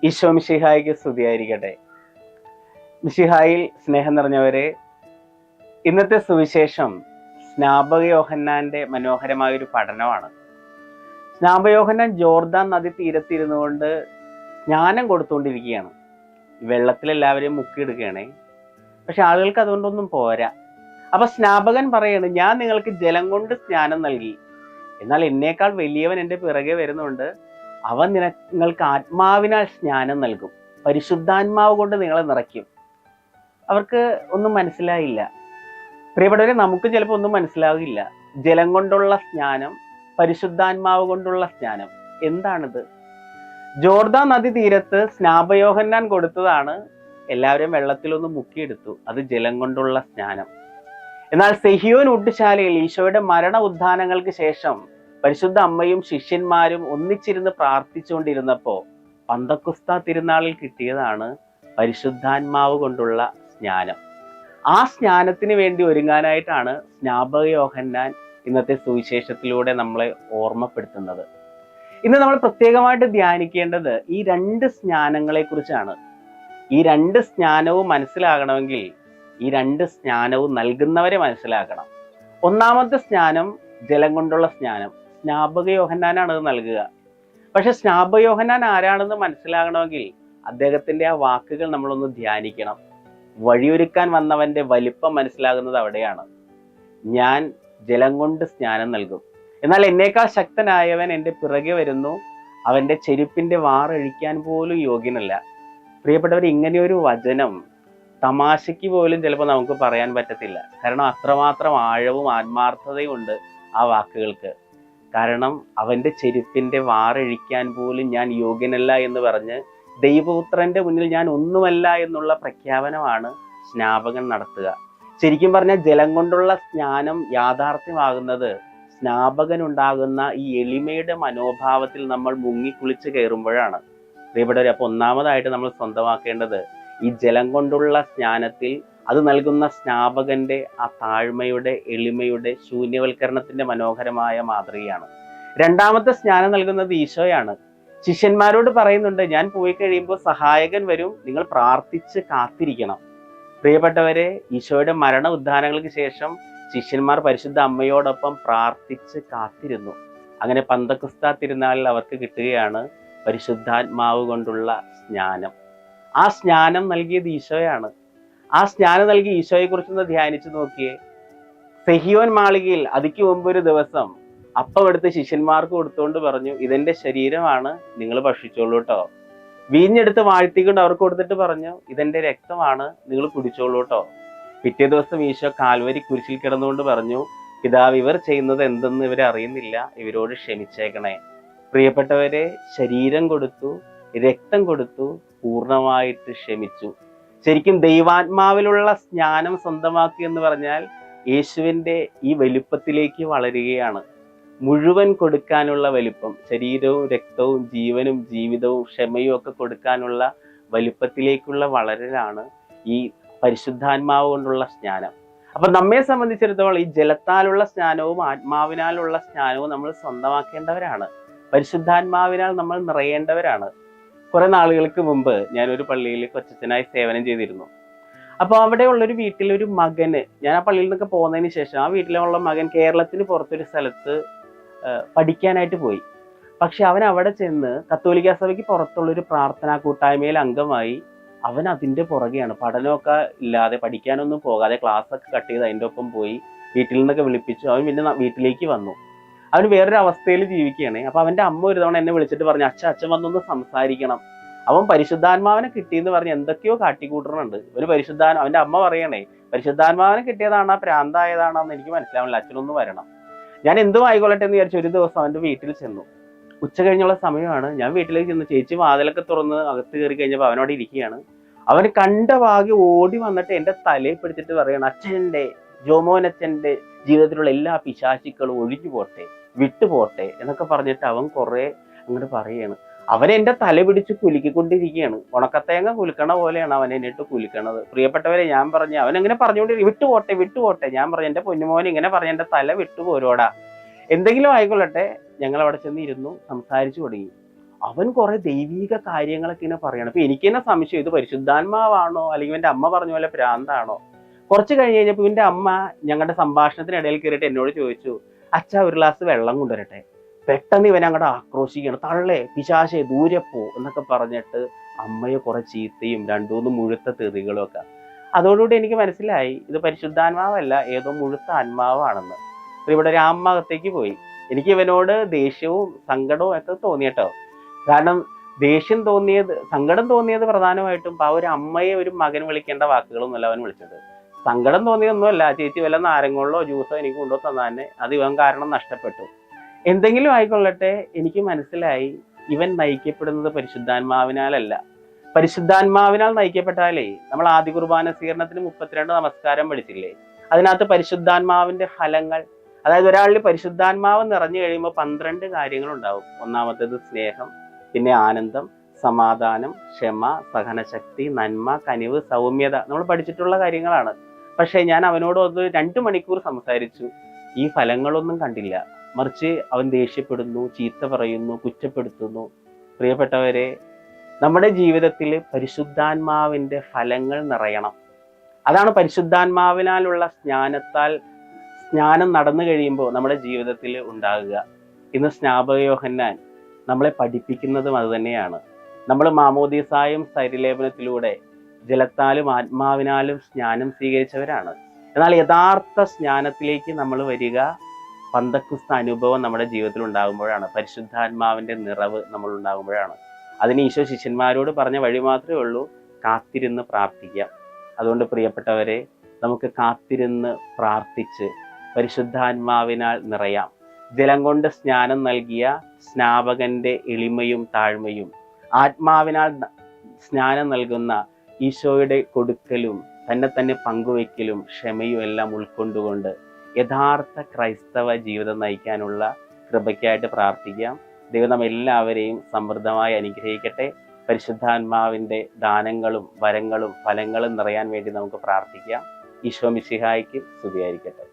ഈശോ മിശിഹായിക്ക് സ്തുതിയായിരിക്കട്ടെ. മിശിഹായിൽ സ്നേഹം നിറഞ്ഞവരെ, ഇന്നത്തെ സുവിശേഷം സ്നാപക യോഹന്നാന്റെ മനോഹരമായൊരു പഠനമാണ്. സ്നാപക യോഹന്നാൻ ജോർദാൻ നദി തീരത്തിരുന്നു കൊണ്ട് സ്നാനം കൊടുത്തുകൊണ്ടിരിക്കുകയാണ്. വെള്ളത്തിൽ എല്ലാവരെയും മുക്കിയെടുക്കുകയാണേ. പക്ഷെ ആളുകൾക്ക് അതുകൊണ്ടൊന്നും പോരാ. അപ്പൊ സ്നാപകൻ പറയാണ്, ഞാൻ നിങ്ങൾക്ക് ജലം കൊണ്ട് സ്നാനം നൽകി, എന്നാൽ എന്നേക്കാൾ വലിയവൻ എൻ്റെ പിറകെ വരുന്നുണ്ട്, അവൻ നിങ്ങൾക്ക് ആത്മാവിനാൽ സ്നാനം നൽകും, പരിശുദ്ധാത്മാവ് കൊണ്ട് നിങ്ങളെ നിറയ്ക്കും. അവർക്ക് ഒന്നും മനസ്സിലായില്ല. പ്രിയപ്പെട്ടവരെ, നമുക്ക് ചിലപ്പോൾ ഒന്നും മനസ്സിലാവില്ല. ജലം കൊണ്ടുള്ള സ്നാനം, പരിശുദ്ധാത്മാവ് കൊണ്ടുള്ള സ്നാനം എന്താണിത്? ജോർദാൻ നദി തീരത്ത് സ്നാപക യോഹന്നാൻ കൊടുത്തതാണ് എല്ലാവരും വെള്ളത്തിലൊന്ന് മുക്കിയെടുത്തു, അത് ജലം കൊണ്ടുള്ള സ്നാനം. എന്നാൽ സെഹിയോൻ ഊട്ടുശാലയിൽ ഈശോയുടെ മരണ ഉത്ഥാനങ്ങൾക്ക് ശേഷം പരിശുദ്ധ അമ്മയും ശിഷ്യന്മാരും ഒന്നിച്ചിരുന്ന് പ്രാർത്ഥിച്ചുകൊണ്ടിരുന്നപ്പോ പന്തക്കുസ്ത തിരുനാളിൽ കിട്ടിയതാണ് പരിശുദ്ധാത്മാവ് കൊണ്ടുള്ള സ്നാനം. ആ സ്നാനത്തിന് വേണ്ടി ഒരുങ്ങാനായിട്ടാണ് സ്നാപക യോഹന്നാൻ ഇന്നത്തെ സുവിശേഷത്തിലൂടെ നമ്മളെ ഓർമ്മപ്പെടുത്തുന്നത്. ഇന്ന് നമ്മൾ പ്രത്യേകമായിട്ട് ധ്യാനിക്കേണ്ടത് ഈ രണ്ട് സ്നാനങ്ങളെ കുറിച്ചാണ്. ഈ രണ്ട് സ്നാനവും മനസ്സിലാകണമെങ്കിൽ ഈ രണ്ട് സ്നാനവും നൽകുന്നവരെ മനസ്സിലാക്കണം. ഒന്നാമത്തെ സ്നാനം ജലം കൊണ്ടുള്ള സ്നാനം, സ്നാപക യോഹന്നാനാണ് അത് നൽകുക. പക്ഷെ സ്നാപക യോഹന്നാൻ ആരാണെന്ന് മനസ്സിലാകണമെങ്കിൽ അദ്ദേഹത്തിന്റെ ആ വാക്കുകൾ നമ്മളൊന്ന് ധ്യാനിക്കണം. വഴിയൊരുക്കാൻ വന്നവന്റെ വലിപ്പം മനസ്സിലാകുന്നത് അവിടെയാണ്. ഞാൻ ജലം കൊണ്ട് സ്നാനം നൽകും, എന്നാൽ എന്നേക്കാൾ ശക്തനായവൻ എൻ്റെ പിറകെ വരുന്നു, അവന്റെ ചെരുപ്പിന്റെ വാറഴിക്കാൻ പോലും യോഗ്യനല്ല. പ്രിയപ്പെട്ടവർ, ഇങ്ങനെയൊരു വചനം തമാശയ്ക്ക് പോലും ചിലപ്പോൾ നമുക്ക് പറയാൻ പറ്റത്തില്ല. കാരണം അത്രമാത്രം ആഴവും ആത്മാർത്ഥതയും ഉണ്ട് ആ വാക്കുകൾക്ക്. കാരണം അവന്റെ ചെരുപ്പിന്റെ വാറഴിക്കാൻ പോലും ഞാൻ യോഗ്യനല്ല എന്ന് പറഞ്ഞ് ദൈവപുത്രന്റെ മുന്നിൽ ഞാൻ ഒന്നുമല്ല എന്നുള്ള പ്രഖ്യാപനമാണ് സ്നാപകൻ നടത്തുക. ശരിക്കും പറഞ്ഞാൽ ജലം കൊണ്ടുള്ള സ്നാനം യാഥാർത്ഥ്യമാകുന്നത് സ്നാപകൻ ഉണ്ടാകുന്ന ഈ എളിമയുടെ മനോഭാവത്തിൽ നമ്മൾ മുങ്ങിക്കുളിച്ച് കയറുമ്പോഴാണ്. പ്രിയപ്പെട്ടവരെ, അപ്പൊ ഒന്നാമതായിട്ട് നമ്മൾ സ്വന്തമാക്കേണ്ടത് ഈ ജലം കൊണ്ടുള്ള സ്നാനത്തിൽ അത് നൽകുന്ന സ്നാപകന്റെ ആ താഴ്മയുടെ, എളിമയുടെ, ശൂന്യവൽക്കരണത്തിന്റെ മനോഹരമായ മാതൃകയാണ്. രണ്ടാമത്തെ സ്നാനം നൽകുന്നത് ഈശോയാണ്. ശിഷ്യന്മാരോട് പറയുന്നുണ്ട്, ഞാൻ പോയി കഴിയുമ്പോൾ സഹായകൻ വരും, നിങ്ങൾ പ്രാർത്ഥിച്ച് കാത്തിരിക്കണം. പ്രിയപ്പെട്ടവരെ, ഈശോയുടെ മരണ ഉദ്ധാനങ്ങൾക്ക് ശേഷം ശിഷ്യന്മാർ പരിശുദ്ധ അമ്മയോടൊപ്പം പ്രാർത്ഥിച്ച് കാത്തിരുന്നു. അങ്ങനെ പന്തക്കുസ്ത തിരുനാളിൽ അവർക്ക് കിട്ടുകയാണ് പരിശുദ്ധാത്മാവ് കൊണ്ടുള്ള സ്നാനം. ആ സ്നാനം നൽകിയത് ഈശോയാണ്. ആ സ്നാനം നൽകി ഈശോയെ കുറിച്ചൊന്ന് ധ്യാനിച്ചു നോക്കിയേ. സെഹിയോൻ മാളികയിൽ അതിക്ക് മുമ്പ് ഒരു ദിവസം അപ്പം എടുത്ത് ശിഷ്യന്മാർക്ക് കൊടുത്തുകൊണ്ട് പറഞ്ഞു, ഇതെന്റെ ശരീരമാണ്, നിങ്ങൾ ഭക്ഷിച്ചോളൂ കേട്ടോ. വീഞ്ഞെടുത്ത് വാഴ്ത്തിക്കൊണ്ട് അവർക്ക് കൊടുത്തിട്ട് പറഞ്ഞു, ഇതെന്റെ രക്തമാണ്, നിങ്ങൾ കുടിച്ചോളൂ കേട്ടോ. പിറ്റേ ദിവസം ഈശോ കാൽവരി കുരിശിൽ കിടന്നുകൊണ്ട് പറഞ്ഞു, പിതാവ്, ഇവർ ചെയ്യുന്നത് എന്തെന്ന് ഇവരെ അറിയുന്നില്ല, ഇവരോട് ക്ഷമിച്ചേക്കണേ. പ്രിയപ്പെട്ടവരെ, ശരീരം കൊടുത്തു, രക്തം കൊടുത്തു, പൂർണ്ണമായിട്ട് ക്ഷമിച്ചു. ശരിക്കും ദൈവാത്മാവിലുള്ള സ്നാനം സ്വന്തമാക്കി എന്ന് പറഞ്ഞാൽ യേശുവിൻ്റെ ഈ വലിപ്പത്തിലേക്ക് വളരുകയാണ്. മുഴുവൻ കൊടുക്കാനുള്ള വലിപ്പം, ശരീരവും രക്തവും ജീവനും ജീവിതവും ക്ഷമയും ഒക്കെ കൊടുക്കാനുള്ള വലിപ്പത്തിലേക്കുള്ള വളരലാണ് ഈ പരിശുദ്ധാത്മാവ് കൊണ്ടുള്ള സ്നാനം. അപ്പൊ നമ്മെ സംബന്ധിച്ചിടത്തോളം ഈ ജലത്താലുള്ള സ്നാനവും ആത്മാവിനാലുള്ള സ്നാനവും നമ്മൾ സ്വന്തമാക്കേണ്ടവരാണ്. പരിശുദ്ധാത്മാവിനാൽ നമ്മൾ നിറയേണ്ടവരാണ്. കുറെ നാളുകൾക്ക് മുമ്പ് ഞാനൊരു പള്ളിയിൽ കൊച്ചച്ഛനായി സേവനം ചെയ്തിരുന്നു. അപ്പോൾ അവിടെ ഉള്ളൊരു വീട്ടിലൊരു മകന്, ഞാൻ ആ പള്ളിയിൽ നിന്നൊക്കെ പോകുന്നതിന് ശേഷം ആ വീട്ടിലുള്ള മകൻ കേരളത്തിന് പുറത്തൊരു സ്ഥലത്ത് പഠിക്കാനായിട്ട് പോയി. പക്ഷെ അവൻ അവിടെ ചെന്ന് കത്തോലിക്ക സഭയ്ക്ക് പുറത്തുള്ളൊരു പ്രാർത്ഥനാ കൂട്ടായ്മയിൽ അംഗമായി. അവൻ അതിൻ്റെ പുറകെയാണ്. പഠനമൊക്കെ ഇല്ലാതെ, പഠിക്കാനൊന്നും പോകാതെ, ക്ലാസ്സൊക്കെ കട്ട് ചെയ്ത് അതിൻ്റെ ഒപ്പം പോയി. വീട്ടിൽ നിന്നൊക്കെ വിളിപ്പിച്ചു. അവൻ പിന്നെ വീട്ടിലേക്ക് വന്നു. അവന് വേറൊരു അവസ്ഥയിൽ ജീവിക്കുകയാണ്. അപ്പൊ അവന്റെ അമ്മ ഒരു തവണ എന്നെ വിളിച്ചിട്ട് പറഞ്ഞു, അച്ഛൻ വന്നൊന്ന് സംസാരിക്കണം. അവൻ പരിശുദ്ധാത്മാവിനെ കിട്ടിയെന്ന് പറഞ്ഞ് എന്തൊക്കെയോ കാട്ടിക്കൂട്ടുന്നുണ്ട്. അവന്റെ അമ്മ പറയണേ, പരിശുദ്ധാത്മാവിനെ കിട്ടിയതാണോ പ്രാന്തായതാണോ എന്ന് എനിക്ക് മനസ്സിലാവില്ല, അച്ഛനൊന്ന് വരണം. ഞാൻ എന്തും ആയിക്കൊള്ളട്ടെ എന്ന് വിചാരിച്ചു ഒരു ദിവസം അവന്റെ വീട്ടിൽ ചെന്നു. ഉച്ച കഴിഞ്ഞുള്ള സമയമാണ്. ഞാൻ വീട്ടിലേക്ക് ചെന്നു. ചേച്ചി വാതിലൊക്കെ തുറന്ന് അകത്ത് കയറി കഴിഞ്ഞപ്പോൾ അവനോട് ഇരിക്കുകയാണ്. അവന് കണ്ട ഭാഗ്യ ഓടി വന്നിട്ട് എൻ്റെ തലയിൽ പിടിച്ചിട്ട് പറയണം, അച്ഛൻ്റെ, ജോമോനച്ഛൻ്റെ ജീവിതത്തിലുള്ള എല്ലാ പിശാചിക്കളും ഒഴിഞ്ഞു പോട്ടെ, വിട്ടുപോട്ടെ എന്നൊക്കെ പറഞ്ഞിട്ട് അവൻ കുറെ അങ്ങോട്ട് പറയാണ്. അവൻ എൻ്റെ തല പിടിച്ച് കുലുക്കിക്കൊണ്ടിരിക്കുകയാണ്. ഉണക്കത്തേങ്ങ കുലുക്കണ പോലെയാണ് അവൻ എന്നിട്ട് കുലുക്കണത്. പ്രിയപ്പെട്ടവരെ, ഞാൻ പറഞ്ഞു, അവൻ എങ്ങനെ പറഞ്ഞുകൊണ്ടിരിക്കും, വിട്ടുപോട്ടെ. ഞാൻ പറഞ്ഞു, എൻ്റെ പൊന്നുമോൻ ഇങ്ങനെ പറഞ്ഞ എൻ്റെ തല വിട്ടുപോരോടാ. എന്തെങ്കിലും ആയിക്കൊള്ളട്ടെ. ഞങ്ങൾ അവിടെ ചെന്ന് ഇരുന്നു, സംസാരിച്ചു തുടങ്ങി. അവൻ കുറെ ദൈവിക കാര്യങ്ങളൊക്കെ ഇങ്ങനെ പറയണം. അപ്പൊ എനിക്ക് തന്നെ സംശയം, ഇത് പരിശുദ്ധാത്മാവാണോ അല്ലെങ്കിൽ എൻ്റെ അമ്മ പറഞ്ഞ പോലെ ഭ്രാന്താണോ? കുറച്ച് കഴിഞ്ഞ് കഴിഞ്ഞപ്പോൾ ഇവന്റെ അമ്മ ഞങ്ങളുടെ സംഭാഷണത്തിനിടയിൽ കയറിയിട്ട് എന്നോട് ചോദിച്ചു, അച്ഛാ ഒരു ഗ്ലാസ് വെള്ളം കൊണ്ടുവരട്ടെ. പെട്ടെന്ന് ഇവൻ അങ്ങോട്ട് ആക്രോശിക്കണം, തള്ളേ പിശാശേ ദൂരെ പോ എന്നൊക്കെ പറഞ്ഞിട്ട് അമ്മയെ കുറെ ചീത്തയും രണ്ടു മൂന്ന് മുഴുത്ത തെറികളും ഒക്കെ. അതോടുകൂടി എനിക്ക് മനസ്സിലായി ഇത് പരിശുദ്ധാത്മാവല്ല, ഏതോ മുഴുത്ത ആത്മാവാണെന്ന്. അപ്പൊ ഇവിടെ ഒരു അമ്മ അകത്തേക്ക് പോയി. എനിക്ക് ഇവനോട് ദേഷ്യവും സങ്കടവും ഒക്കെ തോന്നിയട്ടോ. കാരണം സങ്കടം തോന്നിയത് പ്രധാനമായിട്ടും ആ ഒരു അമ്മയെ ഒരു മകൻ വിളിക്കേണ്ട വാക്കുകളൊന്നുമല്ല അവൻ വിളിച്ചത്. സങ്കടം തോന്നിയൊന്നുമല്ല, ചേച്ചി വല്ല നാരങ്ങകളോ ജ്യൂസോ എനിക്ക് കൊണ്ടു തന്നാന്നെ, അത് ഇവൻ കാരണം നഷ്ടപ്പെട്ടു. എന്തെങ്കിലും ആയിക്കൊള്ളട്ടെ, എനിക്ക് മനസ്സിലായി ഇവൻ നയിക്കപ്പെടുന്നത് പരിശുദ്ധാത്മാവിനാലല്ല. പരിശുദ്ധാത്മാവിനാൽ നയിക്കപ്പെട്ടാലേ, നമ്മൾ ആദ്യ കുർബാന സ്വീകരണത്തിന് 32 നമസ്കാരം പഠിച്ചില്ലേ, അതിനകത്ത് പരിശുദ്ധാത്മാവിന്റെ ഫലങ്ങൾ, അതായത് ഒരാളിൽ പരിശുദ്ധാത്മാവ് നിറഞ്ഞു കഴിയുമ്പോൾ 12 കാര്യങ്ങൾ ഉണ്ടാവും. ഒന്നാമത്തേത് സ്നേഹം, പിന്നെ ആനന്ദം, സമാധാനം, ക്ഷമ, സഹനശക്തി, നന്മ, കനിവ്, സൗമ്യത, നമ്മൾ പഠിച്ചിട്ടുള്ള കാര്യങ്ങളാണ്. പക്ഷെ ഞാൻ അവനോട് 2 മണിക്കൂർ സംസാരിച്ചു, ഈ ഫലങ്ങളൊന്നും കണ്ടില്ല. മറിച്ച് അവൻ ദേഷ്യപ്പെടുന്നു, ചീത്ത പറയുന്നു, കുറ്റപ്പെടുത്തുന്നു. പ്രിയപ്പെട്ടവരെ, നമ്മുടെ ജീവിതത്തിൽ പരിശുദ്ധാത്മാവിന്റെ ഫലങ്ങൾ നിറയണം. അതാണ് പരിശുദ്ധാത്മാവിനാലുള്ള സ്നാനം നടന്നു കഴിയുമ്പോൾ നമ്മുടെ ജീവിതത്തിൽ ഉണ്ടാകുക. ഇന്ന് സ്നാപക യോഹന്നാൻ നമ്മളെ പഠിപ്പിക്കുന്നതും അത് തന്നെയാണ്. നമ്മൾ മാമോദീസായും സ്ഥൈര്യലേപനത്തിലൂടെ ജലത്താലും ആത്മാവിനാലും സ്നാനം സ്വീകരിച്ചവരാണ്. എന്നാൽ യഥാർത്ഥ സ്നാനത്തിലേക്ക് നമ്മൾ വരിക പന്തക്കുസ്ത അനുഭവം നമ്മുടെ ജീവിതത്തിൽ ഉണ്ടാകുമ്പോഴാണ്, പരിശുദ്ധാത്മാവിന്റെ നിറവ് നമ്മൾ ഉണ്ടാകുമ്പോഴാണ്. അതിന് ഈശോ ശിഷ്യന്മാരോട് പറഞ്ഞ വഴി മാത്രമേ ഉള്ളൂ, കാത്തിരുന്ന് പ്രാർത്ഥിക്കാം. അതുകൊണ്ട് പ്രിയപ്പെട്ടവരെ, നമുക്ക് കാത്തിരുന്ന് പ്രാർത്ഥിച്ച് പരിശുദ്ധാത്മാവിനാൽ നിറയാം. ജലം കൊണ്ട് സ്നാനം നൽകിയ സ്നാപകന്റെ എളിമയും താഴ്മയും, ആത്മാവിനാൽ സ്നാനം നൽകുന്ന ഈശോയുടെ കൊടുക്കലും തന്നെ പങ്കുവയ്ക്കലും ക്ഷമയും എല്ലാം ഉൾക്കൊണ്ടുകൊണ്ട് യഥാർത്ഥ ക്രൈസ്തവ ജീവിതം നയിക്കാനുള്ള കൃപയ്ക്കായിട്ട് പ്രാർത്ഥിക്കാം. ദൈവം നമ്മെല്ലാവരെയും സമൃദ്ധമായി അനുഗ്രഹിക്കട്ടെ. പരിശുദ്ധാത്മാവിന്റെ ദാനങ്ങളും വരങ്ങളും ഫലങ്ങളും നിറയാൻ വേണ്ടി നമുക്ക് പ്രാർത്ഥിക്കാം. ഈശോ മിശിഹായ്ക്ക് സ്തുതിയായിരിക്കട്ടെ.